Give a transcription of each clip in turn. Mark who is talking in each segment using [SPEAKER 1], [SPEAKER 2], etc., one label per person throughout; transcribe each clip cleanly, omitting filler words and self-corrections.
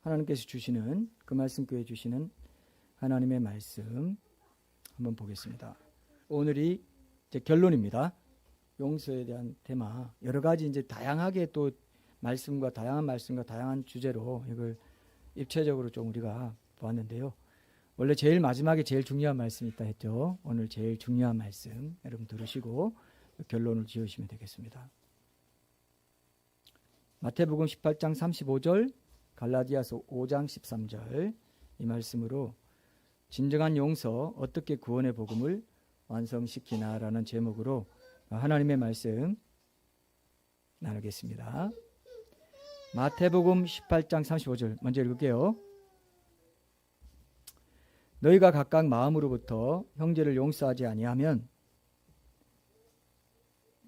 [SPEAKER 1] 하나님께서 주시는 그 말씀교회 주시는 하나님의 말씀 한번 보겠습니다. 오늘이 이제 결론입니다. 용서에 대한 테마 여러 가지 이제 다양하게 또 다양한 말씀과 다양한 주제로 이걸 입체적으로 좀 우리가 보았는데요. 원래 제일 마지막에 제일 중요한 말씀이 있다 했죠. 오늘 제일 중요한 말씀 여러분 들으시고 결론을 지으시면 되겠습니다. 마태복음 18장 35절, 갈라디아서 5장 13절 이 말씀으로 진정한 용서 어떻게 구원의 복음을 완성시키나라는 제목으로 하나님의 말씀 나누겠습니다. 마태복음 18장 35절 먼저 읽을게요. 너희가 각각 마음으로부터 형제를 용서하지 아니하면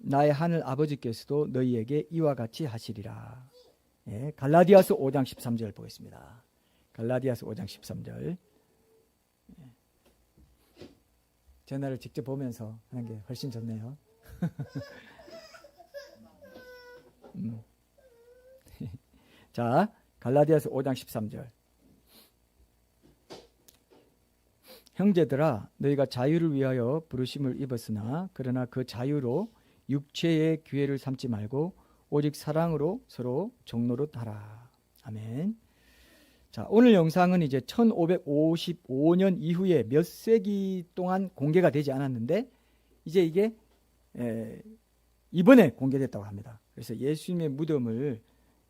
[SPEAKER 1] 나의 하늘 아버지께서도 너희에게 이와 같이 하시리라. 예, 갈라디아서 5장 13절 보겠습니다. 갈라디아서 5장 13절. 전화를 직접 보면서 하는 게 훨씬 좋네요. 자, 갈라디아서 5장 13절. 형제들아, 너희가 자유를 위하여 부르심을 입었으나 그러나 그 자유로 육체의 기회를 삼지 말고 오직 사랑으로 서로 종노릇 하라. 아멘. 자, 오늘 영상은 이제 1555년 이후에 몇 세기 동안 공개가 되지 않았는데 이제 이게 이번에 공개됐다고 합니다. 그래서 예수님의 무덤을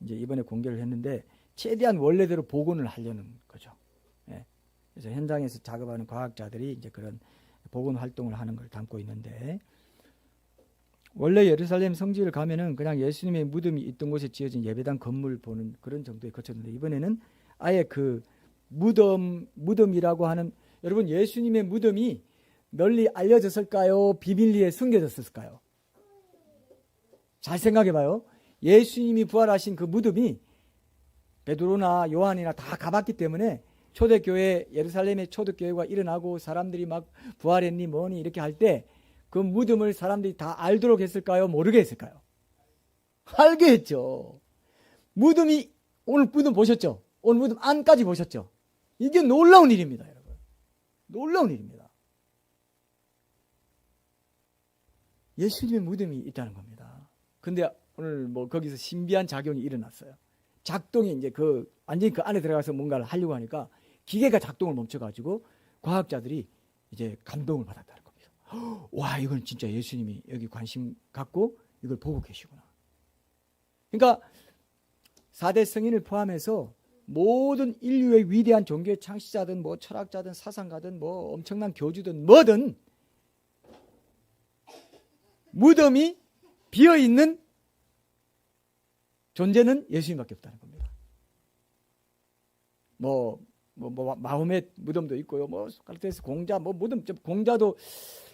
[SPEAKER 1] 이제 이번에 공개를 했는데 최대한 원래대로 복원을 하려는 거죠. 그래서 현장에서 작업하는 과학자들이 이제 그런 복원 활동을 하는 걸 담고 있는데 원래 예루살렘 성지를 가면은 그냥 예수님의 무덤이 있던 곳에 지어진 예배당 건물 보는 그런 정도에 거쳤는데 이번에는 아예 그 무덤이라고 하는 여러분 예수님의 무덤이 널리 알려졌을까요? 비밀리에 숨겨졌을까요? 잘 생각해 봐요. 예수님이 부활하신 그 무덤이 베드로나 요한이나 다 가봤기 때문에 초대교회 예루살렘의 초대교회가 일어나고 사람들이 막 부활했니 뭐니 이렇게 할 때 그 무덤을 사람들이 다 알도록 했을까요? 모르게 했을까요? 알게 했죠. 무덤이 오늘 무덤 보셨죠? 오늘 무덤 안까지 보셨죠? 이게 놀라운 일입니다, 여러분. 놀라운 일입니다. 예수님의 무덤이 있다는 겁니다. 근데 오늘 뭐 거기서 신비한 작용이 일어났어요. 작동이 이제 완전히 그 안에 들어가서 뭔가를 하려고 하니까 기계가 작동을 멈춰가지고 과학자들이 이제 감동을 받았다는 겁니다. 와, 이건 진짜 예수님이 여기 관심 갖고 이걸 보고 계시구나. 그러니까 4대 성인을 포함해서 모든 인류의 위대한 종교의 창시자든 뭐 철학자든 사상가든 뭐 엄청난 교주든 뭐든 무덤이 비어있는 존재는 예수님밖에 없다는 겁니다. 마호멧 무덤도 있고요. 소크라테스 공자 무덤 공자도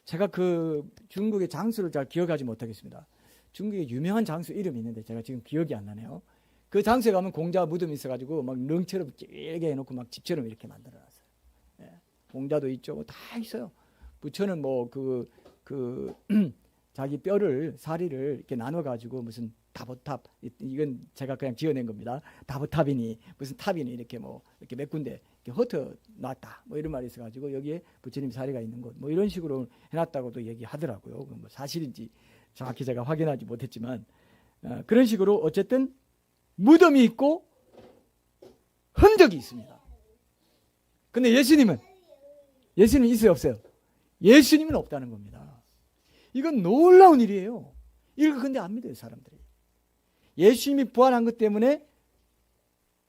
[SPEAKER 1] 제가 그 중국의 장수를 잘 기억하지 못하겠습니다. 중국의 유명한 장수 이름이 있는데 제가 지금 기억이 안 나네요. 그 장소에 가면 공자 무덤이 있어가지고 막 릉처럼 길게 해놓고 막 집처럼 이렇게 만들어놨어요. 예. 공자도 있죠. 다 있어요. 부처는 자기 사리를 이렇게 나눠가지고 무슨 다보탑, 이건 제가 그냥 지어낸 겁니다. 다보탑이니 무슨 탑이니 이렇게 이렇게 몇 군데 이렇게 흩어 놨다. 이런 말이 있어가지고 여기에 부처님 사리가 있는 곳, 이런 식으로 해놨다고도 얘기하더라고요. 사실인지 정확히 제가 확인하지 못했지만 그런 식으로 어쨌든 무덤이 있고 흔적이 있습니다. 근데 예수님은 있어요, 없어요? 예수님은 없다는 겁니다. 이건 놀라운 일이에요. 이걸 근데 안 믿어요, 사람들이. 예수님이 부활한 것 때문에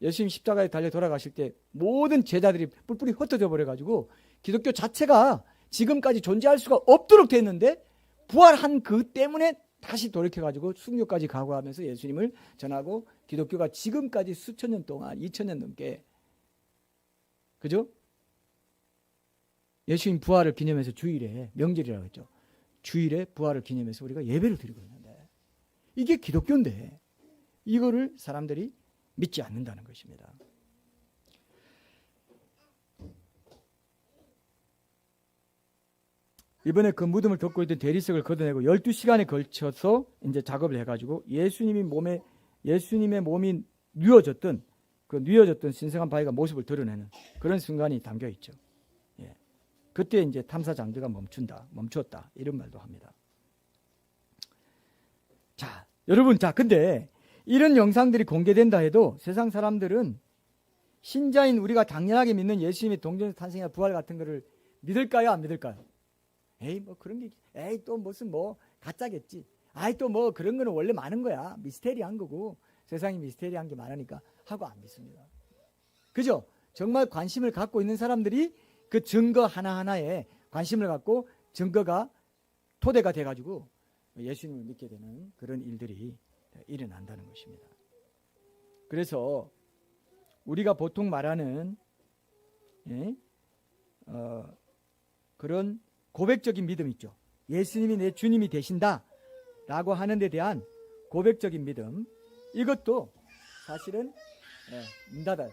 [SPEAKER 1] 예수님 십자가에 달려 돌아가실 때 모든 제자들이 뿔뿔이 흩어져 버려가지고 기독교 자체가 지금까지 존재할 수가 없도록 됐는데 부활한 그 때문에 다시 돌이켜가지고 순교까지 각오하면서 예수님을 전하고 기독교가 지금까지 수천 년 동안 2000년 넘게 그죠? 예수님 부활을 기념해서 주일에 명절이라고 했죠. 주일에 부활을 기념해서 우리가 예배를 드리고 있는데 이게 기독교인데 이거를 사람들이 믿지 않는다는 것입니다. 이번에 그 무덤을 덮고 있던 대리석을 걷어내고 12시간에 걸쳐서 이제 작업을 해가지고 예수님의 몸이 누워졌던 그 뉘어졌던 신성한 바위가 모습을 드러내는 그런 순간이 담겨 있죠. 예. 그때 이제 탐사 장비가 멈추었다 이런 말도 합니다. 자, 여러분, 근데 이런 영상들이 공개된다 해도 세상 사람들은 신자인 우리가 당연하게 믿는 예수님의 동전 탄생이나 부활 같은 거를 믿을까요, 안 믿을까요? 에이, 뭐 그런 게, 에이, 또 무슨 뭐 가짜겠지. 아이, 또 뭐 그런 거는 원래 많은 거야. 미스테리한 거고. 세상이 미스테리한 게 많으니까 하고 안 믿습니다. 그죠? 정말 관심을 갖고 있는 사람들이 그 증거 하나하나에 관심을 갖고 증거가 토대가 돼가지고 예수님을 믿게 되는 그런 일들이 일어난다는 것입니다. 그래서 우리가 보통 말하는 그런 고백적인 믿음 있죠. 예수님이 내 주님이 되신다 라고 하는 데 대한 고백적인 믿음, 이것도 사실은 문 닫아요.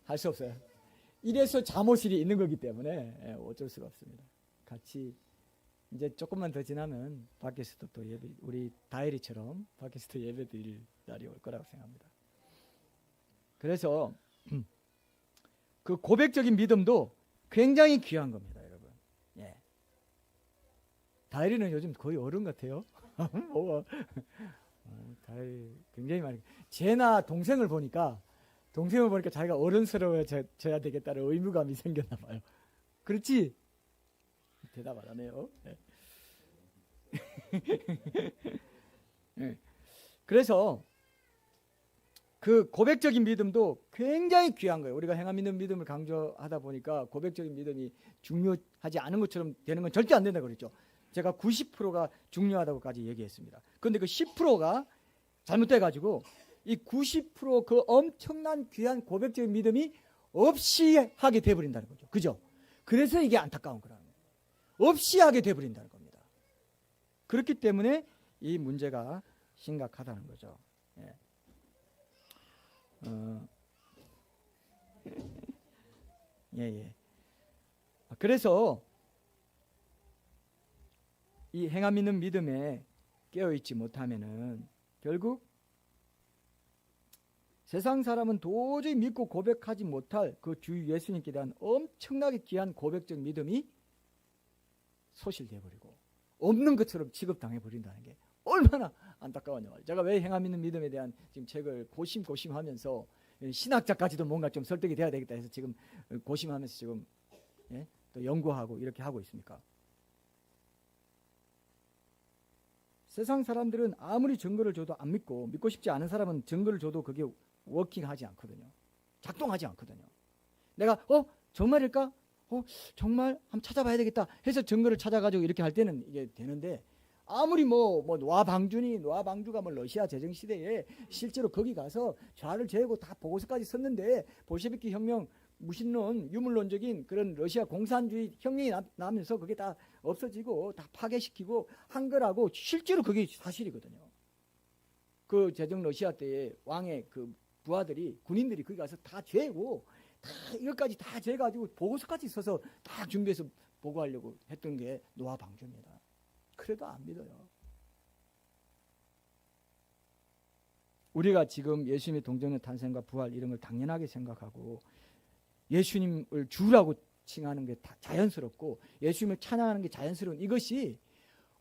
[SPEAKER 1] 할 수 없어요. 이래서 잠옷실이 있는 거기 때문에 어쩔 수가 없습니다. 같이 이제 조금만 더 지나면 밖에서도 또 예배, 우리 다혜리처럼 밖에서도 예배 드릴 날이 올 거라고 생각합니다. 그래서 그 고백적인 믿음도 굉장히 귀한 겁니다, 여러분. 예. 다혜리는 요즘 거의 어른 같아요. 다혜리 굉장히 많이. 제나 동생을 보니까 자기가 어른스러워져야 되겠다는 의무감이 생겼나 봐요. 그렇지? 대답 안 하네요. 네. 네. 그래서 그 고백적인 믿음도 굉장히 귀한 거예요. 우리가 행함 있는 믿음을 강조하다 보니까 고백적인 믿음이 중요하지 않은 것처럼 되는 건 절대 안 된다고 그랬죠. 제가 90%가 중요하다고까지 얘기했습니다. 그런데 그 10%가 잘못돼가지고 이 90% 그 엄청난 귀한 고백적인 믿음이 없이 하게 돼버린다는 거죠. 그죠? 그래서 이게 안타까운 거라는 거예요. 없이 하게 돼버린다는 겁니다. 그렇기 때문에 이 문제가 심각하다는 거죠. 예. 예. 그래서 이 행함 있는 믿음에 깨어있지 못하면은 결국 세상 사람은 도저히 믿고 고백하지 못할 그 주 예수님께 대한 엄청나게 귀한 고백적 믿음이 소실되어 버리고 없는 것처럼 취급당해 버린다는 게 얼마나 안타까웠냐 말이에요. 제가 왜 행함 있는 믿음에 대한 지금 책을 고심하면서 신학자까지도 뭔가 좀 설득이 돼야 되겠다 해서 지금 고심하면서 지금 또 연구하고 이렇게 하고 있습니까? 세상 사람들은 아무리 증거를 줘도 안 믿고 싶지 않은 사람은 증거를 줘도 그게 워킹하지 않거든요. 작동하지 않거든요. 내가 정말일까? 정말 한번 찾아봐야 되겠다 해서 증거를 찾아가지고 이렇게 할 때는 이게 되는데, 아무리 뭐 노아방주가 뭐 러시아 제정시대에 실제로 거기 가서 좌를 재고 다 보고서까지 썼는데 볼셰비키 혁명, 무신론, 유물론적인 그런 러시아 공산주의 혁명이 나면서 그게 다 없어지고 다 파괴시키고 한 거라고 실제로 그게 사실이거든요. 그 제정 러시아 때의 왕의 그 부하들이, 군인들이 거기 가서 다 재고 다 이것까지 다 재가지고 보고서까지 써서 다 준비해서 보고하려고 했던 게 노아 방주입니다. 그래도 안 믿어요. 우리가 지금 예수님의 동정의 탄생과 부활 이런 걸 당연하게 생각하고 예수님을 주라고 칭하는 게 다 자연스럽고 예수님을 찬양하는 게 자연스러운 이것이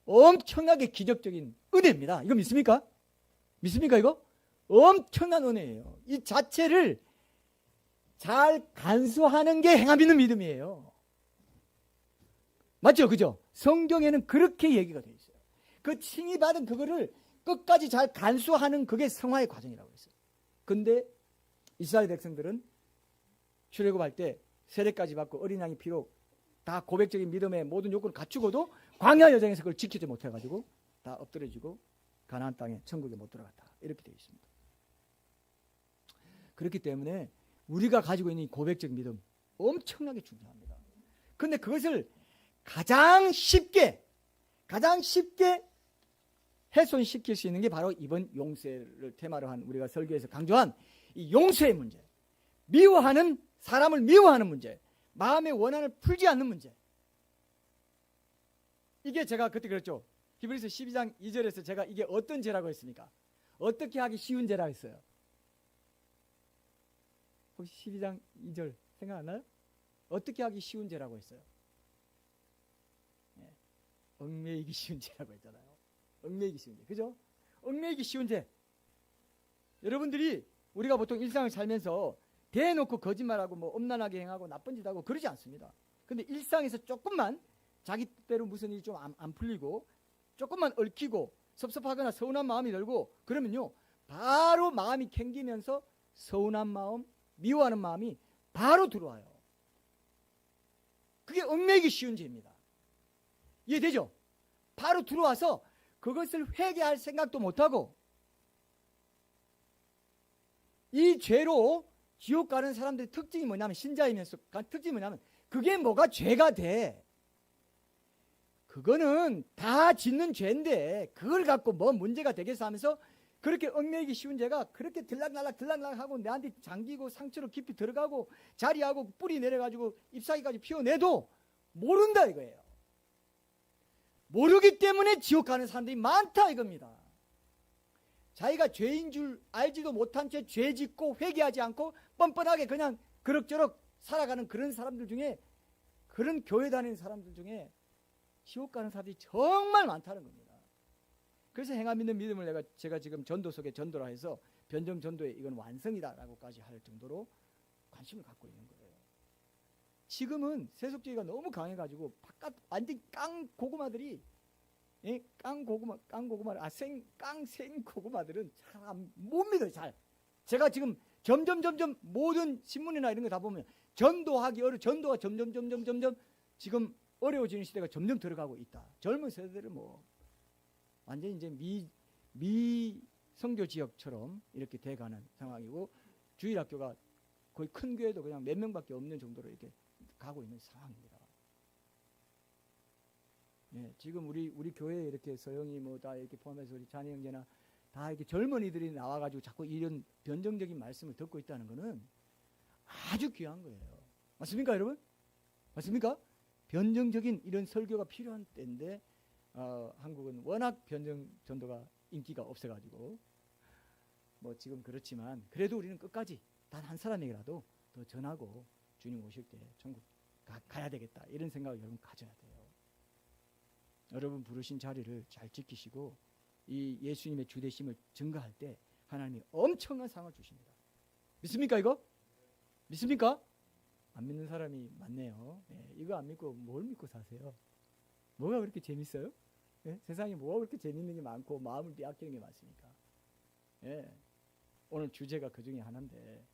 [SPEAKER 1] 엄청나게 기적적인 은혜입니다. 이거 믿습니까? 믿습니까 이거? 엄청난 은혜예요. 이 자체를 잘 간수하는 게 행함 있는 믿음이에요. 맞죠? 그죠? 성경에는 그렇게 얘기가 되어 있어요. 그 칭의 받은 그거를 끝까지 잘 간수하는 그게 성화의 과정이라고 했어요. 근데 이스라엘 백성들은 출애굽할 때 세례까지 받고 어린 양의 피로 다 고백적인 믿음의 모든 요건을 갖추고도 광야 여정에서 그걸 지키지 못해가지고 다 엎드려지고 가나안 땅에 천국에 못 들어갔다. 이렇게 되어 있습니다. 그렇기 때문에 우리가 가지고 있는 이 고백적 믿음 엄청나게 중요합니다. 그런데 그것을 가장 쉽게 훼손시킬 수 있는 게 바로 이번 용서를 테마로 한 우리가 설교에서 강조한 이 용서의 문제, 사람을 미워하는 문제, 마음의 원한을 풀지 않는 문제. 이게 제가 그때 그랬죠. 히브리서 12장 2절에서 제가 이게 어떤 죄라고 했습니까? 어떻게 하기 쉬운 죄라고 했어요? 혹시 12장 2절 생각 안 나요? 어떻게 하기 쉬운 죄라고 했어요? 예. 얽매이기 쉬운 죄라고 했잖아요. 얽매이기 쉬운 죄. 그죠? 얽매이기 쉬운 죄. 여러분들이 우리가 보통 일상을 살면서 대놓고 거짓말하고 뭐 엄란하게 행하고 나쁜 짓 하고 그러지 않습니다. 근데 일상에서 조금만 자기 뜻대로 무슨 일이 좀 안 풀리고 조금만 얽히고 섭섭하거나 서운한 마음이 들고 그러면요 바로 마음이 캥기면서 서운한 마음, 미워하는 마음이 바로 들어와요. 그게 얽매이기 쉬운 죄입니다. 이해되죠? 바로 들어와서 그것을 회개할 생각도 못하고 이 죄로 지옥 가는 사람들의 특징이 뭐냐면 신자이면서 특징이 뭐냐면 그게 뭐가 죄가 돼. 그거는 다 짓는 죄인데 그걸 갖고 뭐 문제가 되겠어 하면서 그렇게 얽매이기 쉬운 죄가 그렇게 들락날락 하고 내한테 잠기고 상처로 깊이 들어가고 자리하고 뿌리 내려가지고 잎사귀까지 피워내도 모른다 이거예요. 모르기 때문에 지옥 가는 사람들이 많다 이겁니다. 자기가 죄인 줄 알지도 못한 채 죄 짓고 회개하지 않고 뻔뻔하게 그냥 그럭저럭 살아가는 그런 사람들 중에 그런 교회 다니는 사람들 중에 지옥 가는 사람들이 정말 많다는 겁니다. 그래서 행함 있는 믿음을 제가 지금 전도 속에 전도라 해서 변정 전도에 이건 완성이다라고까지 할 정도로 관심을 갖고 있는 거예요. 지금은 세속주의가 너무 강해가지고 바깥 완전 깡 고구마들이 생 고구마들은 참 못 믿어요. 잘. 제가 지금 점점 모든 신문이나 이런 거 다 보면 전도가 점점 지금 어려워지는 시대가 점점 들어가고 있다. 젊은 세대들은 뭐 완전히 이제 미 선교 지역처럼 이렇게 돼가는 상황이고 주일학교가 거의 큰 교회도 그냥 몇 명밖에 없는 정도로 이렇게 가고 있는 상황입니다. 예, 지금 우리 교회에 이렇게 서영이 뭐 다 이렇게 포함해서 우리 자네 형제나 다 이렇게 젊은이들이 나와가지고 자꾸 이런 변정적인 말씀을 듣고 있다는 것은 아주 귀한 거예요. 맞습니까, 여러분? 맞습니까? 변정적인 이런 설교가 필요한 때인데 한국은 워낙 변정 전도가 인기가 없어가지고 뭐 지금 그렇지만 그래도 우리는 끝까지 단 한 사람에게라도 더 전하고 주님 오실 때 천국 가야 되겠다 이런 생각을 여러분 가져야 돼요. 여러분 부르신 자리를 잘 지키시고 이 예수님의 주되심을 증거할 때 하나님이 엄청난 상을 주십니다. 믿습니까 이거? 믿습니까? 안 믿는 사람이 많네요. 예, 이거 안 믿고 뭘 믿고 사세요? 뭐가 그렇게 재밌어요? 예? 세상에 뭐가 그렇게 재밌는 게 많고 마음을 빼앗기는 게 많습니까? 예, 오늘 주제가 그 중에 하나인데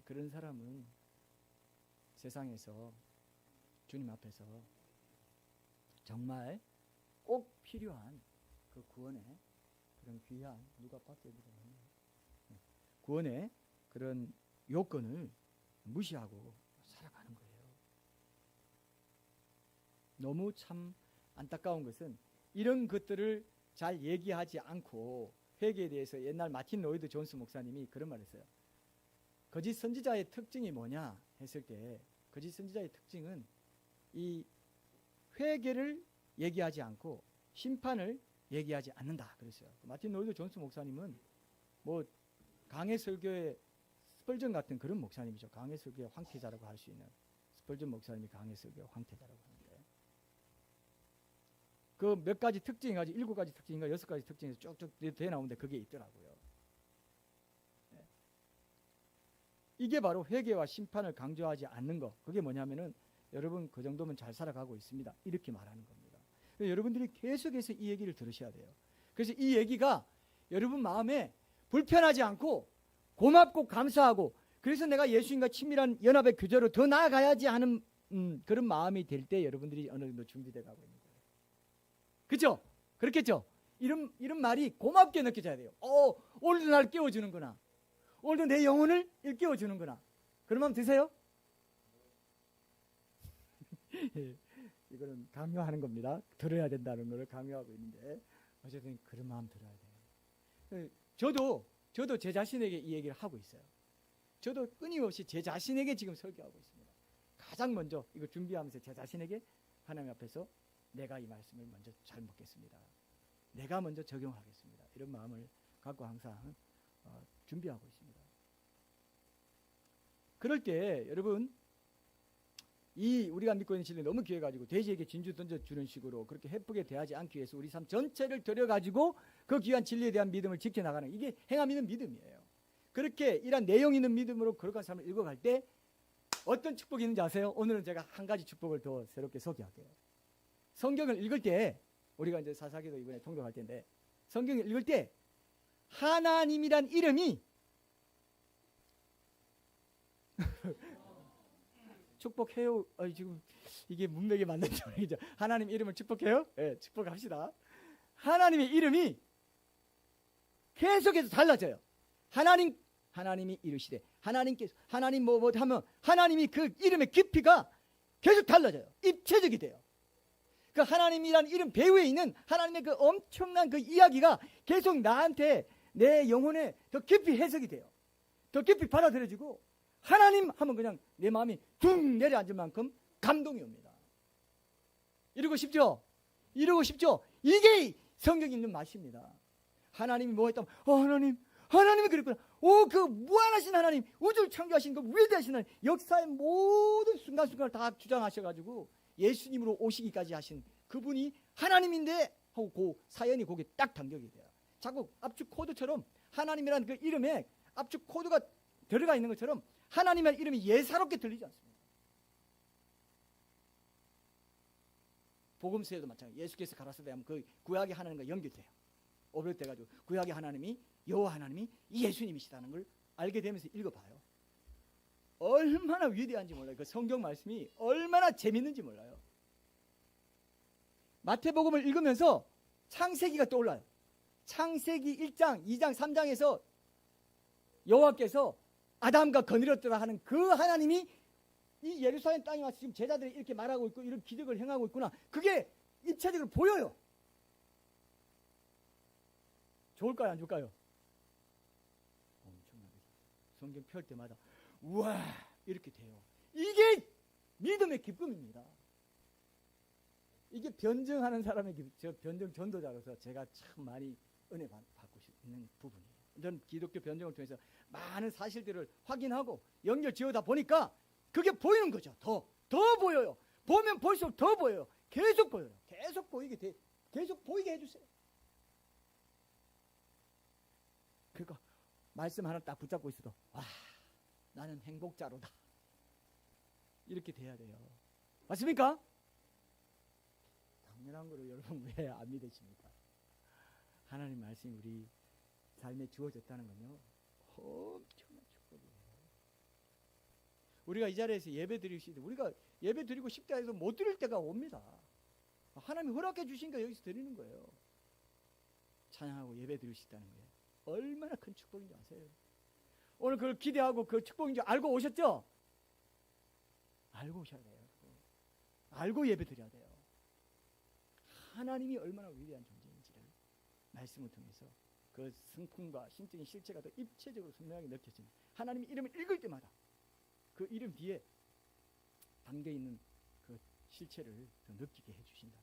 [SPEAKER 1] 그런 사람은 세상에서 주님 앞에서 정말 꼭 필요한 그 구원의 그런 귀한 누가 밖에 구원의 그런 요건을 무시하고 살아가는 거예요. 너무 참 안타까운 것은 이런 것들을 잘 얘기하지 않고 회개에 대해서 옛날 마틴 로이드 존스 목사님이 그런 말을 했어요. 거짓 선지자의 특징이 뭐냐 했을 때 거짓 선지자의 특징은 이 회개를 얘기하지 않고 심판을 얘기하지 않는다 그랬어요. 마틴 로이드 존스 목사님은 뭐 강해 설교의 스펄전 같은 그런 목사님이죠. 강해 설교의 황태자라고 할 수 있는 스펄전 목사님이 강해 설교의 황태자라고 하는데 그 몇 가지 특징이 가지고 7가지 특징인가 6가지 특징에서 쭉쭉 돼 나오는데 그게 있더라고요. 네. 이게 바로 회개와 심판을 강조하지 않는 거. 그게 뭐냐면은 여러분 그 정도면 잘 살아가고 있습니다. 이렇게 말하는 겁니다. 여러분들이 계속해서 이 얘기를 들으셔야 돼요. 그래서 이 얘기가 여러분 마음에 불편하지 않고 고맙고 감사하고 그래서 내가 예수님과 친밀한 연합의 교제로 더 나아가야지 하는 그런 마음이 될 때 여러분들이 어느 정도 준비되어 가고 있는 거예요. 그렇죠? 그렇겠죠? 이런 말이 고맙게 느껴져야 돼요. 오늘도 날 깨워주는구나. 오늘도 내 영혼을 일깨워주는구나. 그런 마음 드세요? 이거는 강요하는 겁니다. 들어야 된다는 것을 강요하고 있는데 어쨌든 그런 마음 들어야 돼요. 저도 제 자신에게 이 얘기를 하고 있어요. 저도 끊임없이 제 자신에게 지금 설교하고 있습니다. 가장 먼저 이거 준비하면서 제 자신에게 하나님 앞에서 내가 이 말씀을 먼저 잘 먹겠습니다. 내가 먼저 적용하겠습니다. 이런 마음을 갖고 항상 준비하고 있습니다. 그럴 때 여러분 이 우리가 믿고 있는 진리 너무 귀해가지고 돼지에게 진주 던져주는 식으로 그렇게 해프게 대하지 않기 위해서 우리 삶 전체를 들여가지고 그 귀한 진리에 대한 믿음을 지켜나가는 이게 행함 있는 믿음이에요. 그렇게 이런 내용 있는 믿음으로 거룩한 삶을 읽어갈 때 어떤 축복이 있는지 아세요? 오늘은 제가 한 가지 축복을 더 새롭게 소개할게요. 성경을 읽을 때 우리가 이제 사사기도 이번에 통독할 텐데 성경을 읽을 때 하나님이란 이름이 축복해요. 지금 이게 문맥이 맞는지 모르겠죠. 하나님 이름을 축복해요? 네, 축복합시다. 하나님의 이름이 계속해서 달라져요. 하나님이 이르시되 하나님께서 하나님 뭐 하면 하나님이 그 이름의 깊이가 계속 달라져요. 입체적이 돼요. 그 하나님이란 이름 배후에 있는 하나님의 그 엄청난 그 이야기가 계속 나한테 내 영혼에 더 깊이 해석이 돼요. 더 깊이 받아들여지고 하나님 하면 그냥 내 마음이 둥 내려앉을 만큼 감동이 옵니다. 이러고 싶죠? 이러고 싶죠? 이게 성경이 있는 맛입니다. 하나님이 뭐 했다면 하나님이 그랬구나. 그 무한하신 하나님, 우주를 창조하신 그 위대하신 하나님, 역사의 모든 순간순간을 다 주장하셔가지고 예수님으로 오시기까지 하신 그분이 하나님인데 하고 그 사연이 거기에 딱 단격이 돼요. 자꾸 압축 코드처럼 하나님이라는 그 이름에 압축 코드가 들어가 있는 것처럼 하나님의 이름이 예사롭게 들리지 않습니다. 복음서에도 마찬가지. 예수께서 가라사대 하면 그 구약의 하나님과 연결돼요. 오버랩돼가지고 구약의 하나님이 여호와 하나님이 예수님이시다는 걸 알게 되면서 읽어봐요. 얼마나 위대한지 몰라요. 그 성경 말씀이 얼마나 재밌는지 몰라요. 마태복음을 읽으면서 창세기가 떠올라요. 창세기 1장, 2장, 3장에서 여호와께서 아담과 거느렸더라 하는 그 하나님이 이 예루살렘 땅에 와서 지금 제자들이 이렇게 말하고 있고 이런 기적을 행하고 있구나. 그게 입체적으로 보여요. 좋을까요? 안 좋을까요? 엄청나게 성경 펼 때마다 우와 이렇게 돼요. 이게 믿음의 기쁨입니다. 이게 변증하는 사람의 기쁨. 저 변증 전도자로서 제가 참 많이 은혜 받고 있는 부분이에요. 저는 기독교 변증을 통해서 많은 사실들을 확인하고 연결 지어다 보니까 그게 보이는 거죠. 더 보여요. 보면 볼수록 더 보여요. 계속 보여요. 계속 보이게 해주세요. 그러니까 말씀 하나 딱 붙잡고 있어도 와 나는 행복자로다 이렇게 돼야 돼요. 맞습니까? 당연한 거로 여러분 왜 안 믿으십니까? 하나님 말씀이 우리 삶에 주어졌다는 건요 엄청난 축복이에요. 우리가 이 자리에서 예배 드리시되 우리가 예배 드리고 싶다 해서 못 드릴 때가 옵니다. 하나님이 허락해 주신 거 여기서 드리는 거예요. 찬양하고 예배 드릴 수 있다는 거예요. 얼마나 큰 축복인지 아세요? 오늘 그걸 기대하고 그 축복인지 알고 오셨죠? 알고 오셔야 돼요. 알고 예배 드려야 돼요. 하나님이 얼마나 위대한 존재인지를 말씀을 통해서 그 성품과 신적인 실체가 더 입체적으로 선명하게 느껴지는 하나님의 이름을 읽을 때마다 그 이름 뒤에 담겨있는 그 실체를 더 느끼게 해주신다.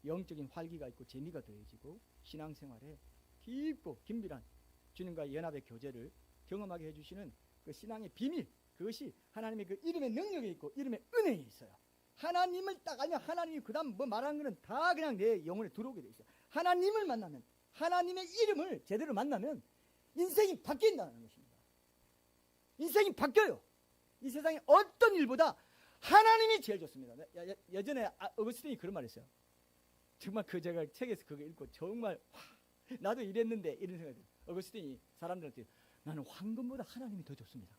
[SPEAKER 1] 영적인 활기가 있고 재미가 더해지고 신앙생활에 깊고 긴밀한 주님과의 연합의 교제를 경험하게 해주시는 그 신앙의 비밀, 그것이 하나님의 그 이름의 능력에 있고 이름의 은혜에 있어요. 하나님을 딱 알면 하나님이 그 다음 뭐 말하는 거는 다 그냥 내 영혼에 들어오게 돼 있어요. 하나님을 만나면, 하나님의 이름을 제대로 만나면 인생이 바뀐다는 것입니다. 인생이 바뀌어요. 이 세상에 어떤 일보다 하나님이 제일 좋습니다. 예전에 어거스틴이 그런 말 했어요. 정말 제가 책에서 그거 읽고 정말 나도 이랬는데 이런 생각이 들어요. 어거스틴이 사람들한테 나는 황금보다 하나님이 더 좋습니다.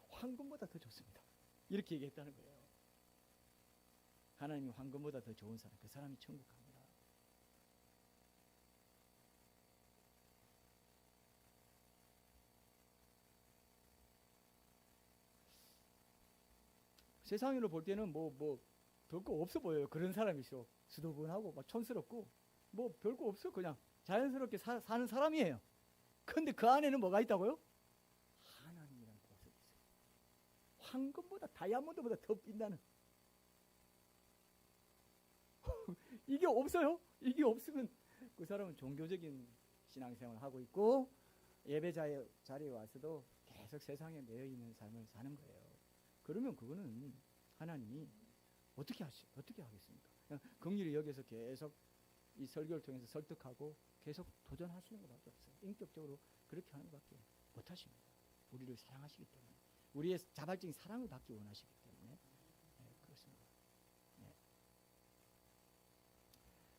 [SPEAKER 1] 황금보다 더 좋습니다. 이렇게 얘기했다는 거예요. 하나님이 황금보다 더 좋은 사람, 그 사람이 천국 갑니다. 세상으로 볼 때는 별거 없어 보여요. 그런 사람일수록 수도분하고 막 촌스럽고 별거 없어. 그냥 자연스럽게 사는 사람이에요. 근데 그 안에는 뭐가 있다고요? 하나님이라는 보석이 있어요. 황금보다 다이아몬드보다 더 빛나는 이게 없어요? 이게 없으면 그 사람은 종교적인 신앙생활을 하고 있고 예배 자리에 와서도 계속 세상에 매여 있는 삶을 사는 거예요. 그러면 그거는 하나님이 어떻게 하겠습니까? 그냥 긍휼히 여기서 계속 이 설교를 통해서 설득하고 계속 도전하시는 것밖에 없어요. 인격적으로 그렇게 하는 것밖에 못하십니다. 우리를 사랑하시기 때문에, 우리의 자발적인 사랑을 받기 원하시기 때문에. 그렇습니다.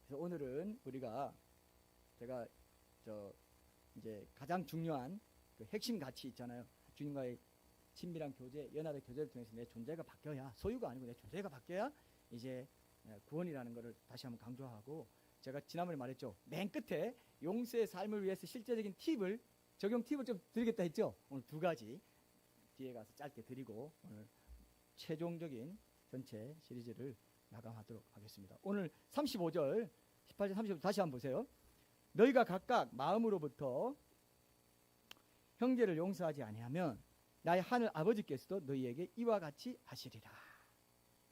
[SPEAKER 1] 그래서 오늘은 우리가 제가 이제 가장 중요한 그 핵심 가치 있잖아요. 주님과의 친밀한 교제, 연합의 교제를 통해서 내 존재가 바뀌어야, 소유가 아니고 내 존재가 바뀌어야 이제 구원이라는 것을 다시 한번 강조하고, 제가 지난번에 말했죠. 맨 끝에 용서의 삶을 위해서 실제적인 적용 팁을 좀 드리겠다 했죠. 오늘 2가지 뒤에 가서 짧게 드리고 오늘 최종적인 전체 시리즈를 마감하도록 하겠습니다. 오늘 35절, 18절, 35절 다시 한번 보세요. 너희가 각각 마음으로부터 형제를 용서하지 아니하면 나의 하늘 아버지께서도 너희에게 이와 같이 하시리라.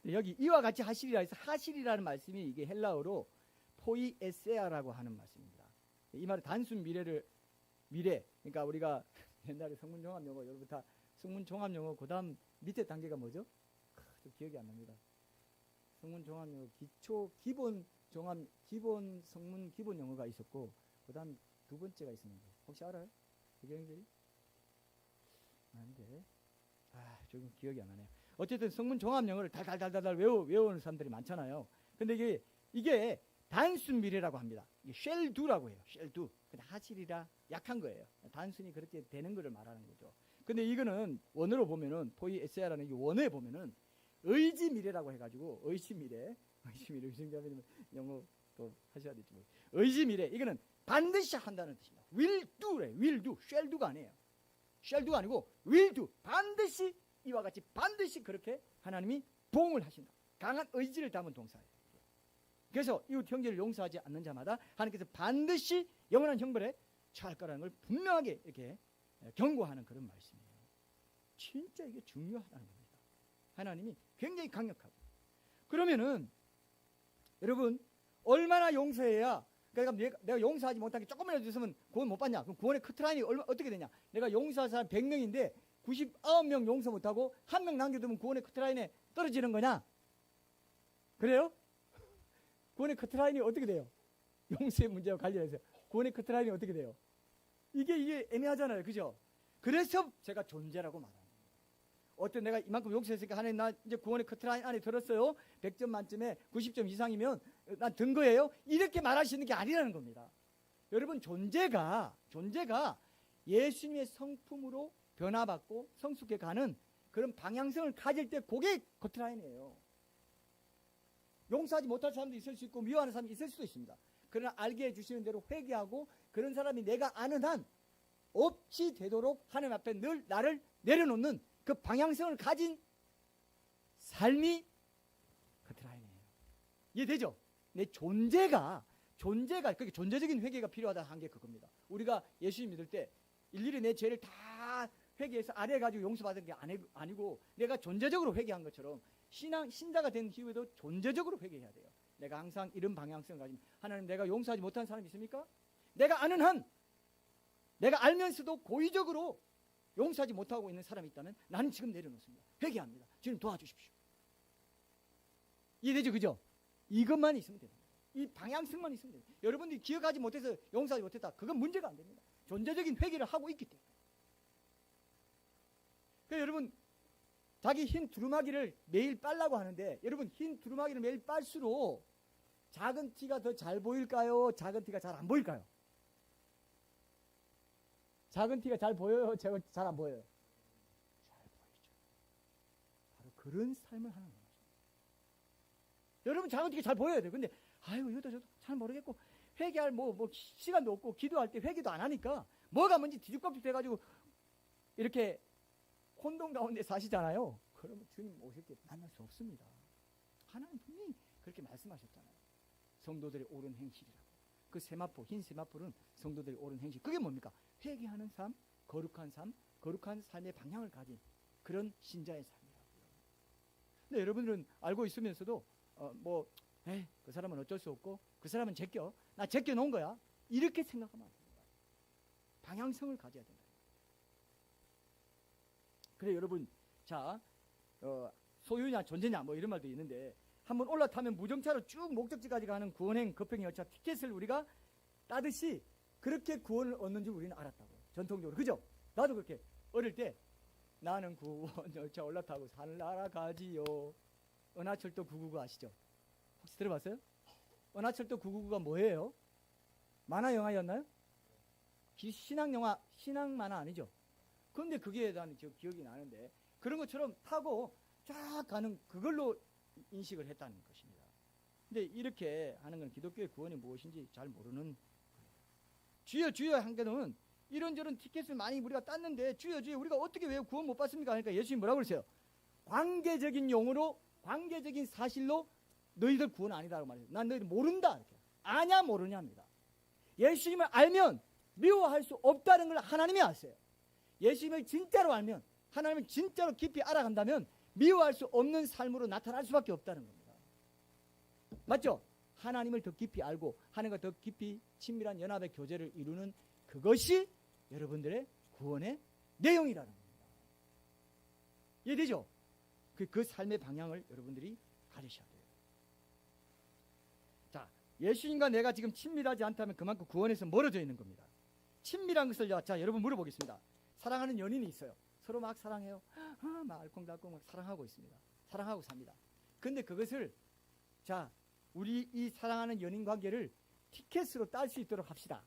[SPEAKER 1] 여기 이와 같이 하시리라 해서 하시리라는 말씀이 이게 헬라어로 포이에세아라고 하는 말씀입니다. 이 말은 단순 미래, 그러니까 우리가 옛날에 성문종합용어, 여러분 다 성문종합용어 그다음 밑에 단계가 뭐죠? 좀 기억이 안 납니다. 성문종합용어 기본 성문 기본 용어가 있었고, 그다음 2번째가 있었는데 혹시 알아요? 배경들이? 아닌데, 조금 기억이 안 나네요. 어쨌든 성문 종합 용어를 달달달달 외우는 사람들이 많잖아요. 근데 이게 단순 미래라고 합니다. shall do라고 해요. shall do. 근데 하시리라 약한 거예요. 단순히 그렇게 되는 것을 말하는 거죠. 근데 이거는 원어로 보면은 포이에세아라는 이 원어에 보면은 의지 미래라고 해가지고 의지 미래 유승자님 영어 또 하셔야 될지 모르겠어요. 의지 미래, 이거는 반드시 한다는 뜻입니다. will do래. will do. shall do가 아니에요. shall do가 아니고 will do. 반드시 이와 같이 반드시 그렇게 하나님이 보응을 하신다. 강한 의지를 담은 동사예요. 그래서 이웃 형제를 용서하지 않는 자마다 하나님께서 반드시 영원한 형벌에 처할 거라는 걸 분명하게 이렇게 경고하는 그런 말씀이에요. 진짜 이게 중요하다는 겁니다. 하나님이 굉장히 강력하고. 그러면은 여러분 얼마나 용서해야, 그러니까 내가 용서하지 못하게 조금이라도 있으면 구원 못 받냐? 그럼 구원의 커트라인이 어떻게 되냐? 내가 용서할 사람 100명인데 99명 용서 못하고 1명 남겨두면 구원의 커트라인에 떨어지는 거냐? 그래요? 구원의 커트라인이 어떻게 돼요? 용서의 문제와 관련해서 구원의 커트라인이 어떻게 돼요? 이게 애매하잖아요. 그죠? 그래서 제가 존재라고 말합니다. 어떤 내가 이만큼 용서했으니까 하나님 나 이제 구원의 커트라인 안에 들었어요. 100점 만점에 90점 이상이면 난 든 거예요. 이렇게 말하시는 게 아니라는 겁니다. 여러분 존재가 예수님의 성품으로 변화받고 성숙해 가는 그런 방향성을 가질 때 그게 커트라인이에요. 용서하지 못할 사람도 있을 수 있고 미워하는 사람이 있을 수도 있습니다. 그러나 알게 해주시는 대로 회개하고 그런 사람이 내가 아는 한 없이 되도록 하나님 앞에 늘 나를 내려놓는 그 방향성을 가진 삶이 커트라인이에요. 이해되죠? 내 존재가 그렇게 존재적인 회개가 필요하다 한 게 그겁니다. 우리가 예수님 믿을 때 일일이 내 죄를 다 회개해서 아뢰가지고 용서받은 게 아니고 내가 존재적으로 회개한 것처럼 신자가 된 이후에도 존재적으로 회개해야 돼요. 내가 항상 이런 방향성을 가지면 하나님 내가 용서하지 못한 사람이 있습니까? 내가 아는 한 내가 알면서도 고의적으로 용서하지 못하고 있는 사람이 있다면 나는 지금 내려놓습니다. 회개합니다. 주님 도와주십시오. 이해되죠? 그죠? 이것만 있으면 됩니다. 이 방향성만 있으면 됩니다. 여러분들이 기억하지 못해서 용서하지 못했다. 그건 문제가 안 됩니다. 존재적인 회개를 하고 있기 때문에. 그러니까 여러분 자기 흰 두루마기를 매일 빨라고 하는데 여러분 흰 두루마기를 매일 빨수록 작은 티가 더 잘 보일까요? 작은 티가 잘 안 보일까요? 작은 티가 잘 보여요? 잘 안 보여요? 잘 보이죠. 바로 그런 삶을 하는 거죠. 여러분 작은 티가 잘 보여야 돼요. 근데 아유 이것도 저도 잘 모르겠고 회개할 뭐 시간도 없고 기도할 때 회개도 안 하니까 뭐가 뭔지 뒤죽박죽 돼가지고 이렇게 혼돈 가운데 사시잖아요. 그러면 주님 오실 때 만날 수 없습니다. 하나님 분명히 그렇게 말씀하셨잖아요. 성도들의 옳은 행실이라고. 그 세마포, 흰 세마포는 성도들의 옳은 행실. 그게 뭡니까? 회개하는 삶, 거룩한 삶의 방향을 가진 그런 신자의 삶이라고요. 근데 여러분들은 알고 있으면서도 그 사람은 어쩔 수 없고 그 사람은 제껴. 나 제껴 놓은 거야. 이렇게 생각하면 안 됩니다. 방향성을 가져야 된다. 그래 여러분, 자 소유냐 존재냐 뭐 이런 말도 있는데 한번 올라타면 무정차로 쭉 목적지까지 가는 구원행 급행 열차 티켓을 우리가 따듯이 그렇게 구원을 얻는 줄 우리는 알았다고. 전통적으로. 그죠? 나도 그렇게 어릴 때 나는 구원 열차 올라타고 산을 날아가지요. 은하철도 999 아시죠? 혹시 들어봤어요? 은하철도 999가 뭐예요? 만화 영화였나요? 신앙 영화, 신앙 만화 아니죠? 그런데 그게 난 기억이 나는데 그런 것처럼 타고 쫙 가는 그걸로 인식을 했다는 것입니다. 근데 이렇게 하는 건 기독교의 구원이 무엇인지 잘 모르는 거예요. 주여 주여 한 게는 이런저런 티켓을 많이 우리가 땄는데 주여 주여 우리가 어떻게 왜 구원 못 받습니까? 그러니까 예수님이 뭐라고 그러세요? 관계적인 용어로 관계적인 사실로 너희들 구원 아니다라고 말해요. 난 너희들 모른다. 이렇게. 아냐 모르냐입니다. 예수님을 알면 미워할 수 없다는 걸 하나님이 아세요. 예수님을 진짜로 알면 하나님을 진짜로 깊이 알아간다면 미워할 수 없는 삶으로 나타날 수밖에 없다는 겁니다. 맞죠? 하나님을 더 깊이 알고 하나님과 더 깊이 친밀한 연합의 교제를 이루는 그것이 여러분들의 구원의 내용이라는 겁니다. 이해되죠? 그 삶의 방향을 여러분들이 가지셔야 돼요. 자, 예수님과 내가 지금 친밀하지 않다면 그만큼 구원에서 멀어져 있는 겁니다. 친밀한 것을 자 여러분 물어보겠습니다. 사랑하는 연인이 있어요. 서로 막 사랑해요. 막 알콩달콩 막 사랑하고 있습니다. 사랑하고 삽니다. 근데 그것을 자 우리 이 사랑하는 연인 관계를 티켓으로 딸 수 있도록 합시다.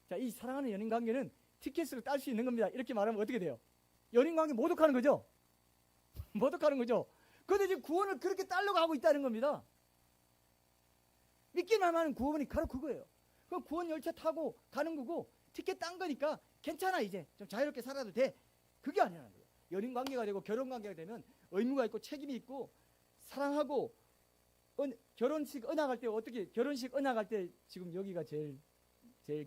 [SPEAKER 1] 자, 이 사랑하는 연인 관계는 티켓으로 딸 수 있는 겁니다. 이렇게 말하면 어떻게 돼요? 연인 관계 모독하는 거죠? 모독하는 거죠? 그런데 지금 구원을 그렇게 딸려고 하고 있다는 겁니다. 믿기만 하면 구원이 바로 그거예요. 그럼 구원 열차 타고 가는 거고 티켓 딴 거니까 괜찮아 이제 좀 자유롭게 살아도 돼. 그게 아니라는 거예요. 연인 관계가 되고 결혼 관계가 되면 의무가 있고 책임이 있고 사랑하고 결혼식 언약할 때 어떻게 결혼식 언약할 때 지금 여기가 제일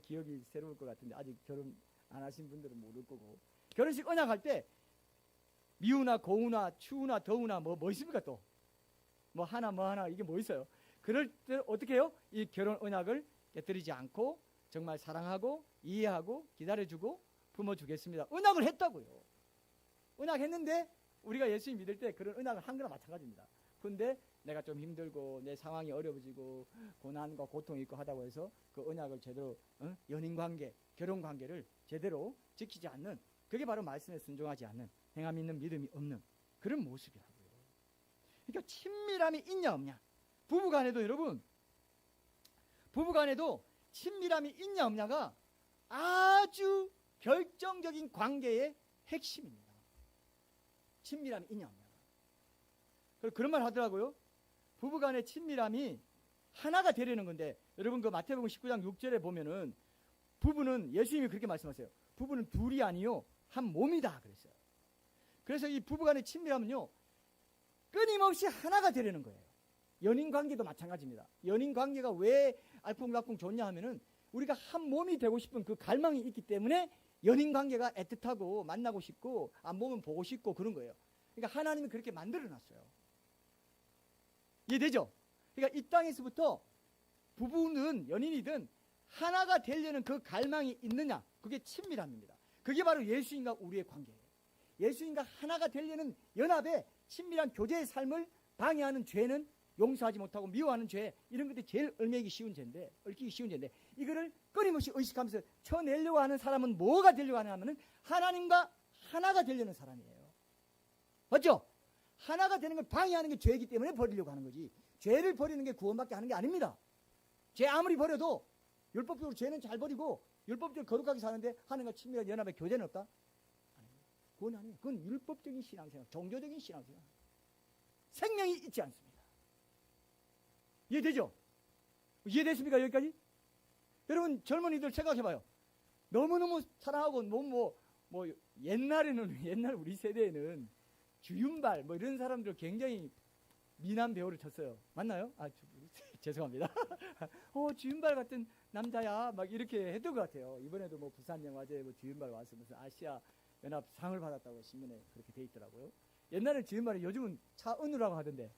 [SPEAKER 1] 기억이 새로울 것 같은데 아직 결혼 안 하신 분들은 모를 거고 결혼식 언약할 때 미우나 고우나 추우나 더우나 뭐 있습니까 또? 뭐 하나 이게 뭐 있어요? 그럴 때 어떻게 해요? 이 결혼 언약을 깨뜨리지 않고 정말 사랑하고 이해하고 기다려주고 품어주겠습니다. 언약을 했다고요. 언약했는데 우리가 예수님 믿을 때 그런 언약을 한 거나 마찬가지입니다. 그런데 내가 좀 힘들고 내 상황이 어려워지고 고난과 고통이 있고 하다고 해서 그 언약을 제대로 연인관계, 결혼관계를 제대로 지키지 않는 그게 바로 말씀에 순종하지 않는 행함 있는 믿음이 없는 그런 모습이라고요. 그러니까 친밀함이 있냐 없냐. 부부간에도 여러분 부부간에도 친밀함이 있냐 없냐가 아주 결정적인 관계의 핵심입니다. 친밀함이 있냐 없냐. 그리고 그런 말 하더라고요. 부부간의 친밀함이 하나가 되려는 건데 여러분 그 마태복음 19장 6절에 보면은 부부는 예수님이 그렇게 말씀하세요. 부부는 둘이 아니요 한 몸이다 그랬어요. 그래서 이 부부간의 친밀함은요 끊임없이 하나가 되려는 거예요. 연인관계도 마찬가지입니다. 연인관계가 왜 알콩달콩 좋냐 하면은 우리가 한 몸이 되고 싶은 그 갈망이 있기 때문에 연인관계가 애틋하고 만나고 싶고 안 보면 보고 싶고 그런 거예요. 그러니까 하나님이 그렇게 만들어놨어요. 이해되죠? 그러니까 이 땅에서부터 부부는 연인이든 하나가 되려는 그 갈망이 있느냐 그게 친밀함입니다. 그게 바로 예수님과 우리의 관계예요. 예수님과 하나가 되려는 연합의 친밀한 교제의 삶을 방해하는 죄는 용서하지 못하고 미워하는 죄 이런 것들이 제일 얽히기 쉬운 죄인데 이거를 끊임없이 의식하면서 쳐내려고 하는 사람은 뭐가 되려고 하냐 하면은 하나님과 하나가 되려는 사람이에요. 맞죠? 하나가 되는 걸 방해하는 게 죄이기 때문에 버리려고 하는 거지 죄를 버리는 게 구원받게 하는 게 아닙니다. 죄 아무리 버려도 율법적으로 죄는 잘 버리고 율법적으로 거룩하게 사는데 하나님과 친밀한 연합의 교제는 없다? 아닙니다. 그건 아니에요. 그건 율법적인 신앙생활, 종교적인 신앙생활. 생명이 있지 않습니다. 이해되죠? 이해됐습니까? 여기까지? 여러분 젊은이들 생각해봐요. 너무너무 사랑하고 옛날 우리 세대에는 주윤발 이런 사람들 굉장히 미남 배우를 쳤어요. 맞나요? 죄송합니다. 주윤발 같은 남자야 막 이렇게 했던 것 같아요. 이번에도 부산 영화제에 주윤발 와서 무슨 아시아 연합 상을 받았다고 신문에 그렇게 돼 있더라고요. 옛날엔 주윤발이 요즘은 차은우라고 하던데